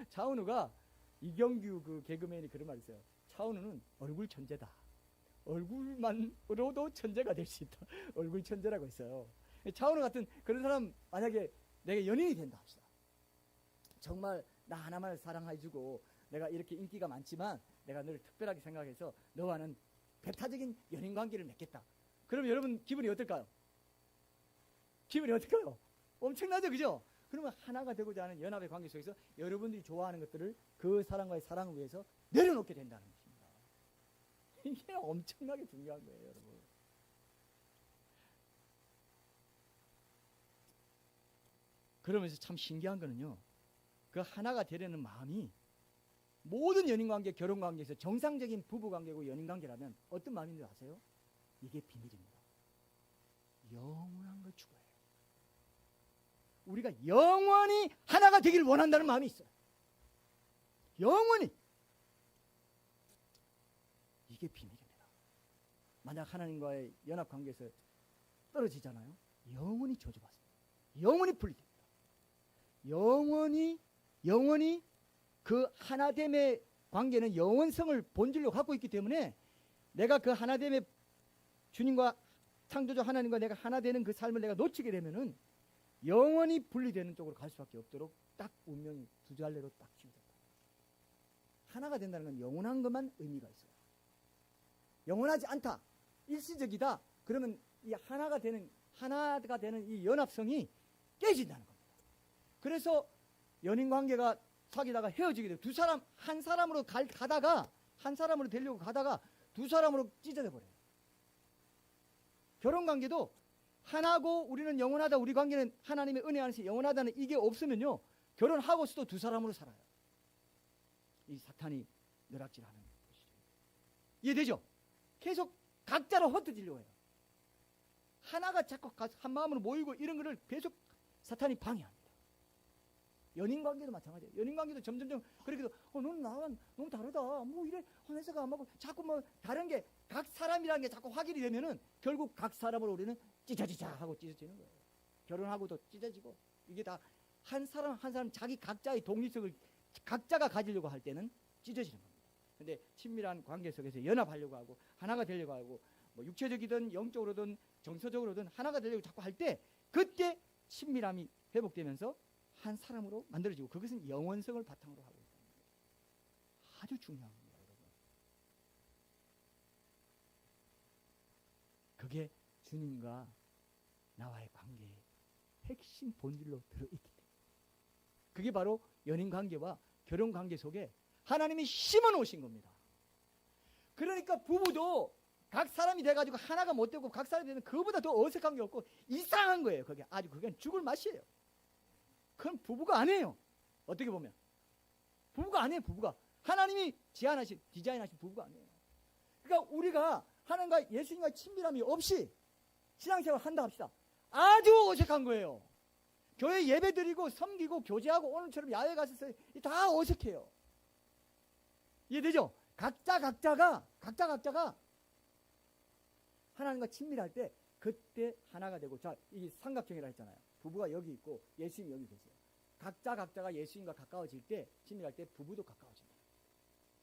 [SPEAKER 1] 차은우가 이경규 그 개그맨이 그런 말이 있어요. 차은우는 얼굴 천재다. 얼굴만으로도 천재가 될 수 있다. 얼굴 천재라고 했어요. 차은우 같은 그런 사람 만약에 내가 연인이 된다 합시다. 정말 나 하나만 사랑해주고 내가 이렇게 인기가 많지만 내가 너를 특별하게 생각해서 너와는 배타적인 연인 관계를 맺겠다. 그럼 여러분 기분이 어떨까요? 기분이 어떨까요? 엄청나죠, 그죠? 그러면 하나가 되고자 하는 연합의 관계 속에서 여러분들이 좋아하는 것들을 그 사람과의 사랑을 위해서 내려놓게 된다는 것입니다. 이게 엄청나게 중요한 거예요, 여러분. 그러면서 참 신기한 거는요, 그 하나가 되려는 마음이 모든 연인관계, 결혼관계에서 정상적인 부부관계고 연인관계라면 어떤 마음인 줄 아세요? 이게 비밀입니다. 영원한 걸 추구해요. 우리가 영원히 하나가 되기를 원한다는 마음이 있어요. 영원히. 이게 비밀입니다. 만약 하나님과의 연합관계에서 떨어지잖아요. 영원히 저주받습니다. 영원히 분리됩니다. 영원히 그 하나됨의 관계는 영원성을 본질로 갖고 있기 때문에 내가 그 하나됨의 주님과 창조주 하나님과 내가 하나 되는 그 삶을 내가 놓치게 되면은 영원히 분리되는 쪽으로 갈 수밖에 없도록 딱 운명이 두 갈래로 딱 지어졌다. 하나가 된다는 건 영원한 것만 의미가 있어요. 영원하지 않다, 일시적이다, 그러면 이 하나가 되는 이 연합성이 깨진다는 겁니다. 그래서 연인 관계가 사귀다가 헤어지게 돼요. 두 사람, 한 사람으로 가다가, 한 사람으로 되려고 가다가 두 사람으로 찢어져 버려요. 결혼 관계도 하나고 우리는 영원하다, 우리 관계는 하나님의 은혜 안에서 영원하다는 이게 없으면요, 결혼하고서도 두 사람으로 살아요. 이 사탄이 누락질하는 것이죠. 이해되죠? 계속 각자로 흩어지려고 해요. 하나가 자꾸 한 마음으로 모이고 이런 거를 계속 사탄이 방해합니다. 연인관계도 마찬가지예요. 연인관계도 점점점 그렇게 해도 너는 나랑 너무 다르다, 뭐 이래 혼내서가 안 맞고, 자꾸 뭐 다른 게 각 사람이라는 게 자꾸 확인이 되면은 결국 각 사람으로 우리는 찢어지자 하고 찢어지는 거예요. 결혼하고도 찢어지고. 이게 다 한 사람 한 사람 자기 각자의 독립성을 각자가 가지려고 할 때는 찢어지는 겁니다. 근데 친밀한 관계 속에서 연합하려고 하고 하나가 되려고 하고 뭐 육체적이든 영적으로든 정서적으로든 하나가 되려고 자꾸 할 때, 그때 친밀함이 회복되면서 한 사람으로 만들어지고, 그것은 영원성을 바탕으로 하고 있다는 거예요. 아주 중요한 겁니다, 여러분. 그게 주님과 나와의 관계의 핵심 본질로 들어있기 때문에, 그게 바로 연인관계와 결혼관계 속에 하나님이 심어놓으신 겁니다. 그러니까 부부도 각 사람이 돼가지고 하나가 못 되고 각 사람이 되면 그거보다 더 어색한 게 없고 이상한 거예요. 그게 아주 그건 죽을 맛이에요. 그건 부부가 아니에요. 어떻게 보면 부부가 아니에요. 부부가 하나님이 디자인하신 부부가 아니에요. 그러니까 우리가 하나님과 예수님과 친밀함이 없이 신앙생활 한다 합시다. 아주 어색한 거예요. 교회 예배드리고 섬기고 교제하고 오늘처럼 야외 가서 다 어색해요. 이해되죠? 각자가 하나님과 친밀할 때 그때 하나가 되고, 자, 이게 삼각형이라 했잖아요. 부부가 여기 있고 예수님이 여기 계세요. 각자가 예수님과 가까워질 때, 친밀할 때 부부도 가까워집니다.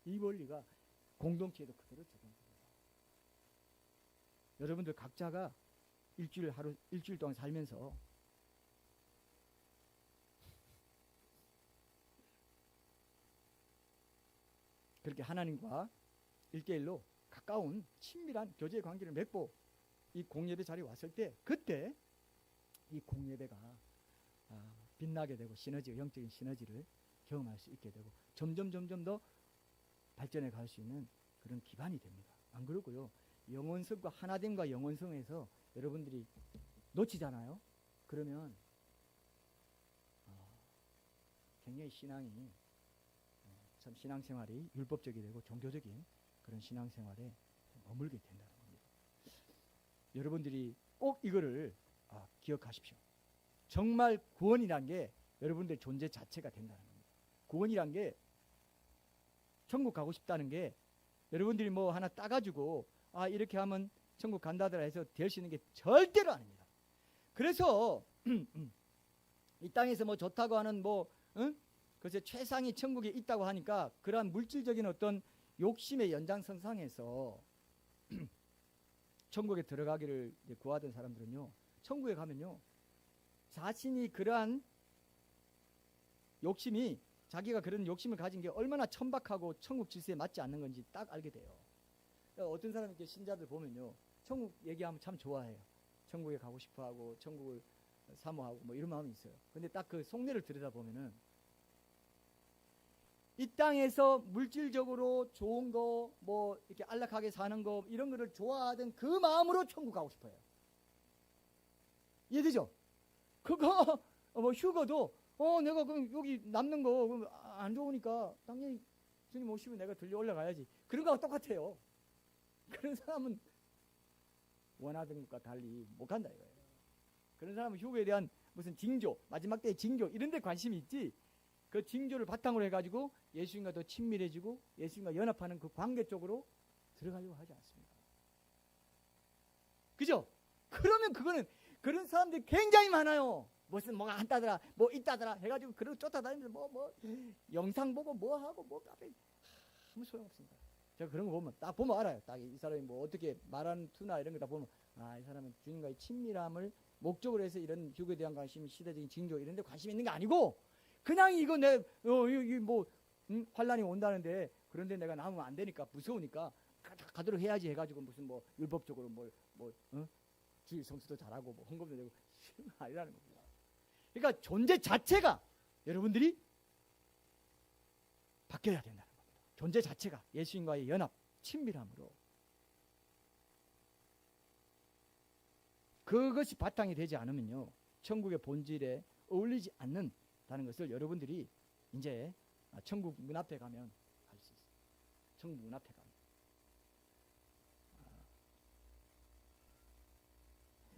[SPEAKER 1] 이 원리가 공동체에도 그대로 적용됩니다. 여러분들 각자가 일주일 동안 살면서 그렇게 하나님과 1대1로 가까운 친밀한 교제 관계를 맺고 이 공예배 자리에 왔을 때, 그때 이 공예배가 빛나게 되고 영적인 시너지를 경험할 수 있게 되고 점점 더 발전해 갈 수 있는 그런 기반이 됩니다. 안 그러고요, 영원성과 하나됨과 영원성에서 여러분들이 놓치잖아요. 그러면 굉장히 신앙이 참 신앙생활이 율법적이 되고 종교적인 그런 신앙생활에 머물게 된다는 겁니다. 여러분들이 꼭 이거를 기억하십시오. 정말 구원이란 게 여러분들 존재 자체가 된다는 겁니다. 구원이란 게, 천국 가고 싶다는 게 여러분들이 뭐 하나 따가지고 이렇게 하면 천국 간다더라 해서 될 수 있는 게 절대로 아닙니다. 그래서 이 땅에서 뭐 좋다고 하는 그래서 최상위 천국에 있다고 하니까 그러한 물질적인 어떤 욕심의 연장선상에서 천국에 들어가기를 구하던 사람들은요, 천국에 가면요, 자신이 그러한 욕심이, 자기가 그런 욕심을 가진 게 얼마나 천박하고 천국 질서에 맞지 않는 건지 딱 알게 돼요. 그러니까 어떤 사람이 이렇게 신자들 보면요, 천국 얘기하면 참 좋아해요. 천국에 가고 싶어하고 천국을 사모하고 뭐 이런 마음이 있어요. 근데 딱 그 속내를 들여다보면은 이 땅에서 물질적으로 좋은 거, 뭐 이렇게 안락하게 사는 거, 이런 거를 좋아하던 그 마음으로 천국 가고 싶어요. 이해되죠? 그거 뭐 휴거도 내가 그럼 여기 남는 거 안 좋으니까 당연히 주님 오시면 내가 들려 올라가야지. 그런 거하고 똑같아요. 그런 사람은 원하던 것과 달리 못 간다 이거예요. 그런 사람은 휴거에 대한 무슨 징조, 마지막 때의 징조 이런 데 관심이 있지, 그 징조를 바탕으로 해가지고 예수님과 더 친밀해지고 예수님과 연합하는 그 관계 쪽으로 들어가려고 하지 않습니다. 그죠? 그러면 그거는 그런 사람들이 굉장히 많아요. 무슨 뭐가 한다더라, 뭐 있다더라 해가지고 그러고 쫓아다니면서 뭐 영상 보고 뭐 하고 뭐 카페, 아무 소용없습니다. 제가 그런 거 보면 딱 보면 알아요. 딱 이 사람이 뭐 어떻게 말하는 투나 이런 거 다 보면, 이 사람은 주님과의 친밀함을 목적으로 해서 이런 휴거에 대한 관심, 시대적인 징조 이런 데 관심이 있는 게 아니고, 그냥 이거 환란이 온다는데 그런데 내가 남으면 안 되니까 무서우니까 가도록 해야지 해가지고 무슨 뭐 율법적으로 주일 성수도 잘하고 뭐 헌금도 되고 이런 거 아니라는 겁니다. 그러니까 존재 자체가 여러분들이 바뀌어야 된다는 겁니다. 존재 자체가 예수님과의 연합, 친밀함으로, 그것이 바탕이 되지 않으면요, 천국의 본질에 어울리지 않는다는 것을 여러분들이 이제 천국 문 앞에 가면 알 수 있어요. 천국 문 앞에 가면.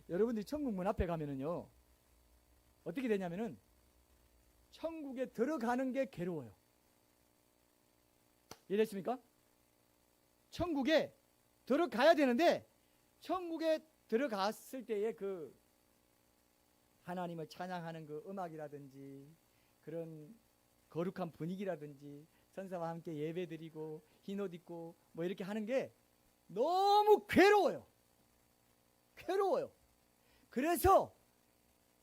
[SPEAKER 1] 여러분들이 천국 문 앞에 가면은요, 어떻게 되냐면은 천국에 들어가는 게 괴로워요. 이해됐습니까? 천국에 들어가야 되는데, 천국에 들어갔을 때의 그 하나님을 찬양하는 그 음악이라든지 그런 거룩한 분위기라든지 천사와 함께 예배드리고 흰옷 입고 뭐 이렇게 하는 게 너무 괴로워요. 괴로워요. 그래서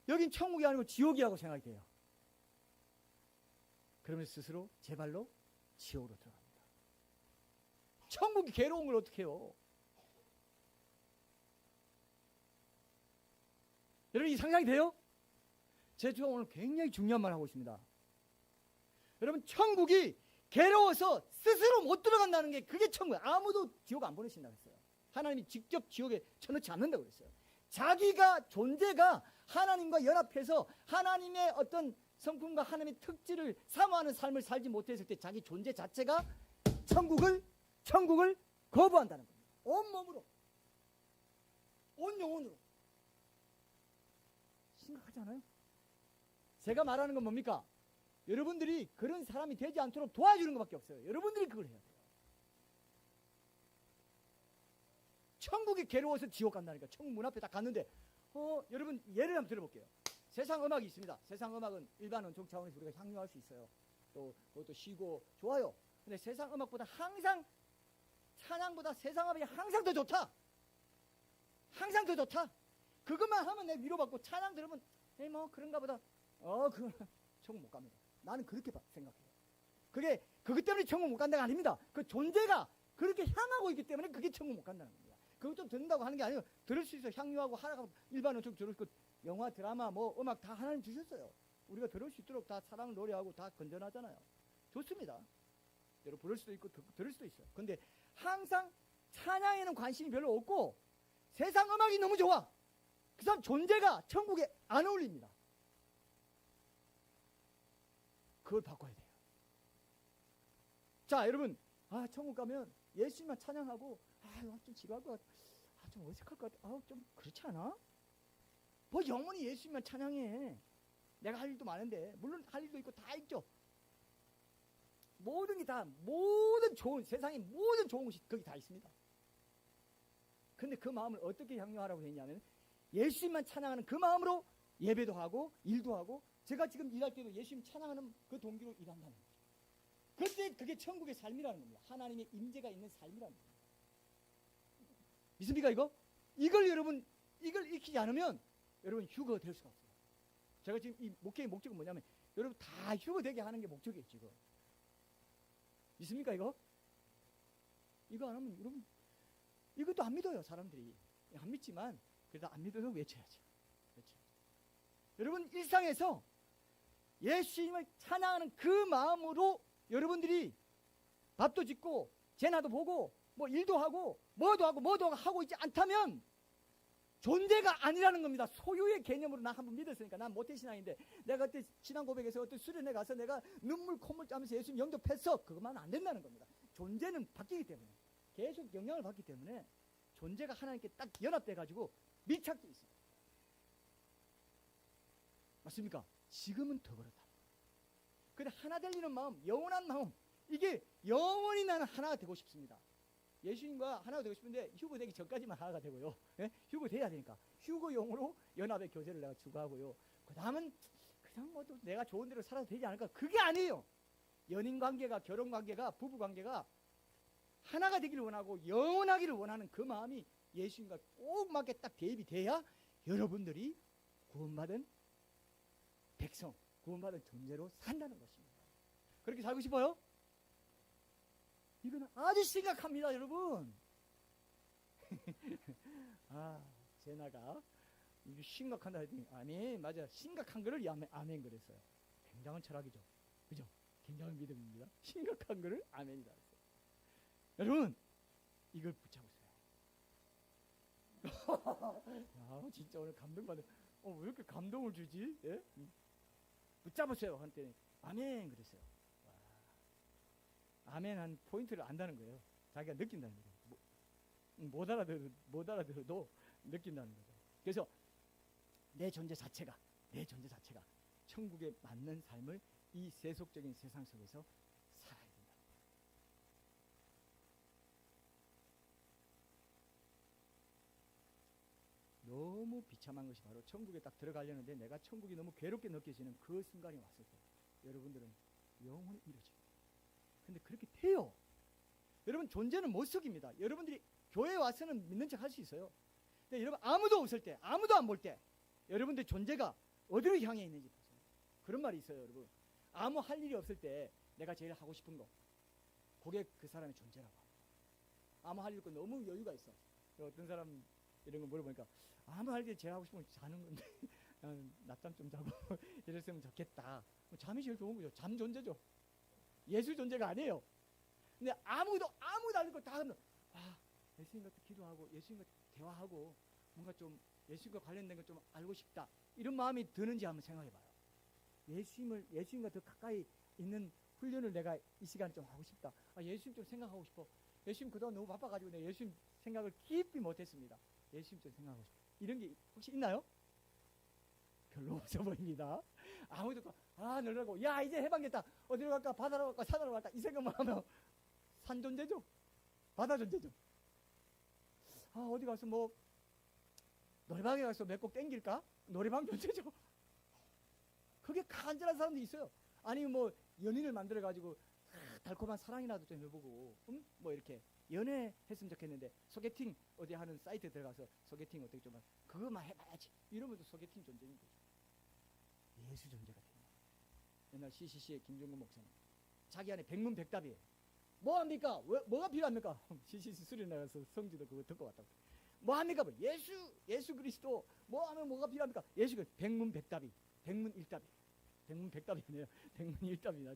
[SPEAKER 1] 여긴 천국이 아니고 지옥이라고 생각이 돼요. 그러면 스스로 제 발로 지옥으로 들어갑니다. 천국이 괴로운 걸 어떻게 해요? 여러분, 이 상상이 돼요? 제가 오늘 굉장히 중요한 말 하고 있습니다. 여러분, 천국이 괴로워서 스스로 못 들어간다는 게 그게 천국이에요. 아무도 지옥 안 보내신다고 했어요. 하나님이 직접 지옥에 쳐넣지 않는다고 그랬어요. 자기가 존재가 하나님과 연합해서 하나님의 어떤 성품과 하나님의 특질을 사모하는 삶을 살지 못했을 때 자기 존재 자체가 천국을 거부한다는 겁니다. 온 몸으로, 온 영혼으로. 심각하지 않아요? 제가 말하는 건 뭡니까? 여러분들이 그런 사람이 되지 않도록 도와주는 것밖에 없어요. 여러분들이 그걸 해야 돼요. 천국이 괴로워서 지옥 간다니까. 천국 문 앞에 딱 갔는데 여러분 예를 한번 들어볼게요. 세상 음악이 있습니다. 세상 음악은 일반 원종 차원에서 우리가 향유할 수 있어요. 또 그것도 쉬고 좋아요. 근데 세상 음악보다 항상, 찬양보다 세상 음악이 항상 더 좋다. 항상 더 좋다. 그것만 하면 내 위로받고 찬양 들으면 뭐 그런가 보다. 그건 천국 못 갑니다. 나는 그렇게 생각해요. 그게 그것 때문에 천국 못 간다가 아닙니다. 그 존재가 그렇게 향하고 있기 때문에 그게 천국 못 간다는 겁니다. 그것 좀 듣는다고 하는 게 아니에요. 들을 수 있어. 향유하고 하라고 일반 원종 들을 수 있고, 영화, 드라마, 뭐 음악 다 하나님 주셨어요. 우리가 들을 수 있도록 다 사랑 노래하고 다 건전하잖아요. 좋습니다. 여러분 부를 수도 있고 들을 수도 있어요. 근데 항상 찬양에는 관심이 별로 없고 세상 음악이 너무 좋아. 그 사람 존재가 천국에 안 어울립니다. 그걸 바꿔야 돼요. 자, 여러분, 천국 가면 예수님만 찬양하고 좀 지루할 것 같아. 좀 어색할 것 같아. 좀 그렇지 않아? 뭐 영원히 예수님만 찬양해. 내가 할 일도 많은데. 물론 할 일도 있고 다 있죠. 모든 게 다, 모든 좋은, 세상의 모든 좋은 것이 거기 다 있습니다. 근데 그 마음을 어떻게 향유하라고 했냐면 예수님만 찬양하는 그 마음으로 예배도 하고 일도 하고, 제가 지금 일할 때도 예수님 찬양하는 그 동기로 일한다는 거죠. 그때 그게 천국의 삶이라는 겁니다. 하나님의 임재가 있는 삶이라는 겁니다. 믿습니까 이거? 이걸 여러분, 이걸 익히지 않으면 여러분 휴거 될 수가 없어요. 제가 지금 이 목회의 목적은 뭐냐면 여러분 다 휴거 되게 하는 게 목적이에요. 지금 믿습니까 이거? 이거 안 하면 여러분 이것도 안 믿어요. 사람들이 안 믿지만 그래도 안 믿어도 외쳐야죠. 여러분 일상에서 예수님을 찬양하는 그 마음으로 여러분들이 밥도 짓고 재나도 보고 뭐 일도 하고 뭐도 하고 있지 않다면 존재가 아니라는 겁니다. 소유의 개념으로 나 한번 믿었으니까 난 모태신앙인데 내가 그때 신앙 고백에서 어떤 수련회 가서 내가 눈물 콧물 짜면서 예수님 영접했어. 그것만 안 된다는 겁니다. 존재는 바뀌기 때문에 계속 영향을 받기 때문에 존재가 하나님께 딱 연합돼 가지고 밀착돼 있어요. 맞습니까? 지금은 더 그렇다. 근데 하나 되려는 마음, 영원한 마음, 이게 영원히 나는 하나가 되고 싶습니다. 예수님과 하나가 되고 싶은데 휴거 되기 전까지만 하나가 되고요. 예? 휴거 돼야 되니까 휴거용으로 연합의 교제를 내가 추구하고요. 그 다음은 그냥 뭐 또 내가 좋은 대로 살아도 되지 않을까? 그게 아니에요. 연인 관계가, 결혼 관계가, 부부 관계가 하나가 되기를 원하고 영원하기를 원하는 그 마음이 예수님과 꼭 맞게 딱 대입이 돼야 여러분들이 구원받은 백성, 구원받은 존재로 산다는 것입니다. 그렇게 살고 싶어요? 이거는 아주 심각합니다, 여러분. 제나가 이거 심각한다 했더니 아멘, 맞아. 심각한 거를 아멘 그랬어요. 굉장한 철학이죠. 그죠? 굉장한 믿음입니다. 심각한 거를 아멘이라 했어요. 여러분, 이걸 붙잡으세요. 진짜 오늘 감동받은. 왜 이렇게 감동을 주지? 예? 붙잡으세요. 한때 아멘 그랬어요. 아멘 한 포인트를 안다는 거예요. 자기가 느낀다는 거예요. 못 알아들어도 느낀다는 거죠. 그래서 내 존재 자체가 천국에 맞는 삶을 이 세속적인 세상 속에서 살아야 된다. 너무 비참한 것이 바로 천국에 딱 들어가려는데 내가 천국이 너무 괴롭게 느껴지는 그 순간이 왔을 때 여러분들은 영원히 이루어집니다. 근데 그렇게 돼요. 여러분 존재는 못 속입니다. 여러분들이 교회에 와서는 믿는 척 할 수 있어요. 근데 여러분 아무도 없을 때, 아무도 안 볼 때 여러분들 존재가 어디로 향해 있는지 보세요. 그런 말이 있어요, 여러분. 아무 할 일이 없을 때 내가 제일 하고 싶은 거, 그게 그 사람의 존재라고 합니다. 아무 할 일 없고 너무 여유가 있어. 어떤 사람 이런 거 물어보니까 아무 할 일 제일 하고 싶은 건 자는 건데 낮잠 좀 자고 이랬으면 좋겠다. 잠이 제일 좋은 거죠. 잠 존재죠. 예수 존재가 아니에요. 근데 아무도 안 듣고 다 하면 예수님과 기도하고 예수님과 대화하고 뭔가 좀 예수님과 관련된 걸 좀 알고 싶다. 이런 마음이 드는지 한번 생각해봐요. 예수님과 더 가까이 있는 훈련을 내가 이 시간에 좀 하고 싶다. 예수님 좀 생각하고 싶어. 예수님 그동안 너무 바빠가지고 내가 예수님 생각을 깊이 못했습니다. 예수님 좀 생각하고 싶어. 이런 게 혹시 있나요? 별로 없어 보입니다. 아무도 놀라고 야 이제 해방됐다. 어디로 갈까? 바다로 갈까? 산으로 갈까? 이 생각만 하면 산 존재죠. 바다 존재죠. 어디 가서 뭐 노래방에 가서 몇 곡 땡길까? 노래방 존재죠. 그게 간절한 사람도 있어요. 아니면 뭐 연인을 만들어 가지고 달콤한 사랑이라도 좀 해보고 뭐 이렇게 연애했으면 좋겠는데 소개팅 어디 하는 사이트 들어가서 소개팅 어떻게 좀 그거만 해봐야지 이러면서 소개팅 존재인 거죠. 예수 존재가 됩니다. 옛날 CCC의 김종근 목사님 자기 안에 백문백답이에요. 뭐합니까? 뭐가 필요합니까? CCC 수련 나가서 성지도 그거 듣고 왔다고. 뭐합니까? 예수 그리스도 뭐하면 뭐가 필요합니까? 예수가 백문백답이 백문일답이 백문백답이 아니라 백문일답이나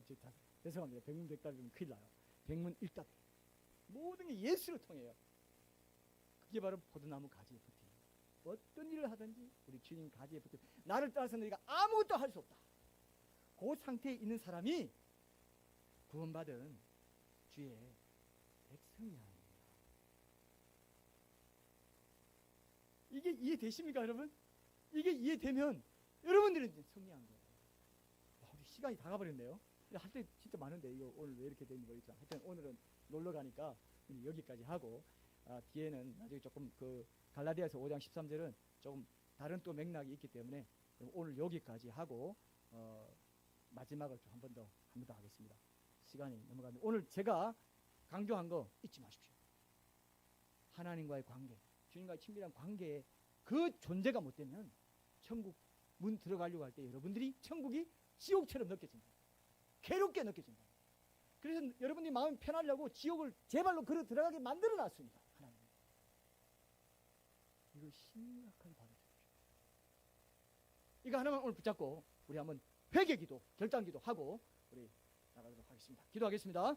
[SPEAKER 1] 죄송합니다. 백문백답이면 큰일 나요. 백문일답이 모든 게 예수를 통해요. 그게 바로 포도나무 가지에 붙임. 어떤 일을 하든지 우리 주님 가지에 붙임. 나를 따라서 너희가 아무것도 할 수 없다. 그 상태에 있는 사람이 구원받은 주의 백성이야. 이게 이해되십니까, 여러분? 이게 이해되면 여러분들은 이제 승리한 거예요. 우리 시간이 다 가버렸네요. 할 때 진짜 많은데 이거 오늘 왜 이렇게 되는 거겠죠? 하여튼 오늘은 놀러 가니까 여기까지 하고 뒤에는 나중에 조금 그 갈라디아서 5장 13절은 조금 다른 또 맥락이 있기 때문에 오늘 여기까지 하고 마지막을 좀 한 번 더 하겠습니다. 시간이 넘어가는데 오늘 제가 강조한 거 잊지 마십시오. 하나님과의 관계, 주님과의 친밀한 관계에 그 존재가 못 되면 천국 문 들어가려고 할 때 여러분들이 천국이 지옥처럼 느껴진다. 괴롭게 느껴진다. 그래서 여러분이 마음이 편하려고 지옥을 제 발로 걸어 들어가게 만들어 놨습니다. 하나님. 이거 심각하게 받아주십시오. 이거 하나만 오늘 붙잡고 우리 한번 회개기도, 결단기도 하고 우리 나가도록 하겠습니다. 기도하겠습니다.